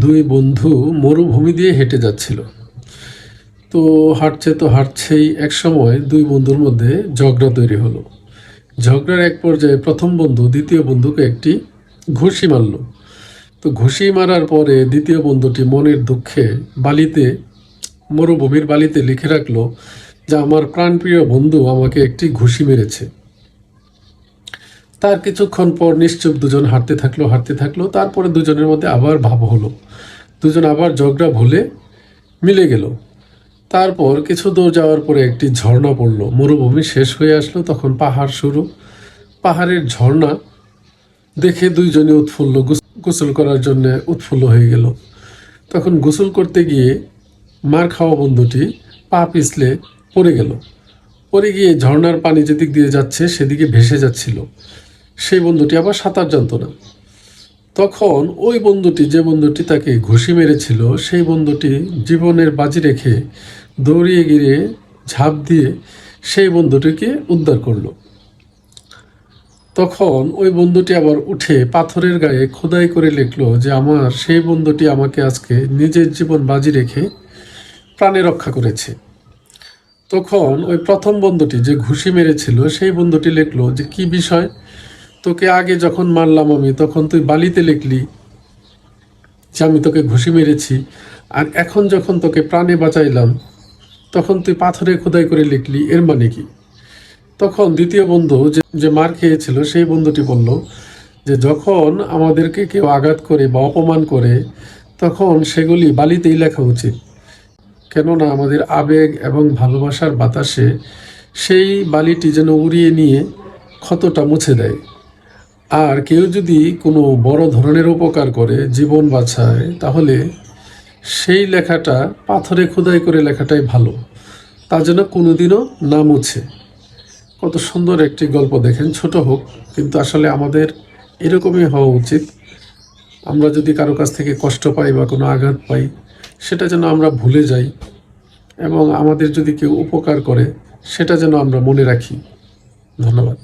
দুই বন্ধু মরুভূমি দিয়ে হেঁটে যাচ্ছিল। তো হাঁটছেই এক সময় দুই বন্ধুর মধ্যে ঝগড়া তৈরি হলো। ঝগড়ার এক পর্যায়ে প্রথম বন্ধু দ্বিতীয় বন্ধুকে একটি ঘুষি মারল। তো ঘুষি মারার পরে দ্বিতীয় বন্ধুটি মনের দুঃখে মরুভূমির বালিতে লিখে রাখলো যে আমার প্রাণপ্রিয় বন্ধু আমাকে একটি ঘুষি মেরেছে। তার কিছুক্ষণ পর নিশ্চুপ দুজন হাঁটতে থাকলো। তারপরে দুজনের মধ্যে আবার ভাব হলো, দুজন আবার ঝগড়া ভুলে মিলে গেল। তারপর কিছু দূর যাওয়ার পরে একটি ঝর্ণা পড়ল। মরুভূমি শেষ হয়ে আসলো, তখন পাহাড় শুরু। পাহাড়ের ঝর্ণা দেখে দুইজনে গোসল করার জন্য উৎফুল্ল হয়ে গেল। তখন গোসল করতে গিয়ে মার খাওয়া বন্ধুটি পা পিছলে পড়ে গিয়ে ঝর্ণার পানি যেদিক দিয়ে যাচ্ছে সেদিকে ভেসে যাচ্ছিল। সেই বন্ধুটি আবার সাঁতার জানত না। তখন ওই বন্ধুটি, যে বন্ধুটি তাকে ঘুষি মেরেছিল, সেই বন্ধুটি জীবনের বাজি রেখে দৌড়িয়ে গিয়ে ঝাঁপ দিয়ে সেই বন্ধুটিকে উদ্ধার করলো। তখন ওই বন্ধুটি আবার উঠে পাথরের গায়ে খোদাই করে লিখলো যে আমার সেই বন্ধুটি আমাকে আজকে নিজের জীবন বাজি রেখে প্রাণে রক্ষা করেছে। তখন ওই প্রথম বন্ধুটি, যে ঘুষি মেরেছিল, সেই বন্ধুটি লিখলো যে কি বিষয়, তোকে আগে যখন মারলাম আমি তখন তুই বালিতে লিখলি যে আমি তোকে ঘুষি মেরেছি, আর এখন যখন তোকে প্রাণে বাঁচাইলাম তখন তুই পাথরে খোদাই করে লিখলি, এর মানে কি? তখন দ্বিতীয় বন্ধু, যে মার খেয়েছিল, সেই বন্ধুটি বলল যে যখন আমাদেরকে কেউ আঘাত করে বা অপমান করে তখন সেগুলি বালিতেই লেখা উচিত, কেননা আমাদের আবেগ এবং ভালোবাসার বাতাসে সেই বালিটি যেন উড়িয়ে নিয়ে ক্ষতটা মুছে দেয়। আর কেউ যদি কোনো বড় ধরনের উপকার করে, জীবন বাঁচায়, তাহলে সেই লেখাটা পাথরে খোদাই করে লেখাটাই ভালো, তা যেন কোনোদিনও না মুছে। কত সুন্দর একটি গল্প দেখেন, ছোট হোক, কিন্তু আসলে আমাদের এরকমই হওয়া উচিত। আমরা যদি কারো কাছ থেকে কষ্ট পাই বা কোনো আঘাত পাই, সেটা যেন আমরা ভুলে যাই, এবং আমাদের যদি কেউ উপকার করে সেটা যেন আমরা মনে রাখি। ধন্যবাদ।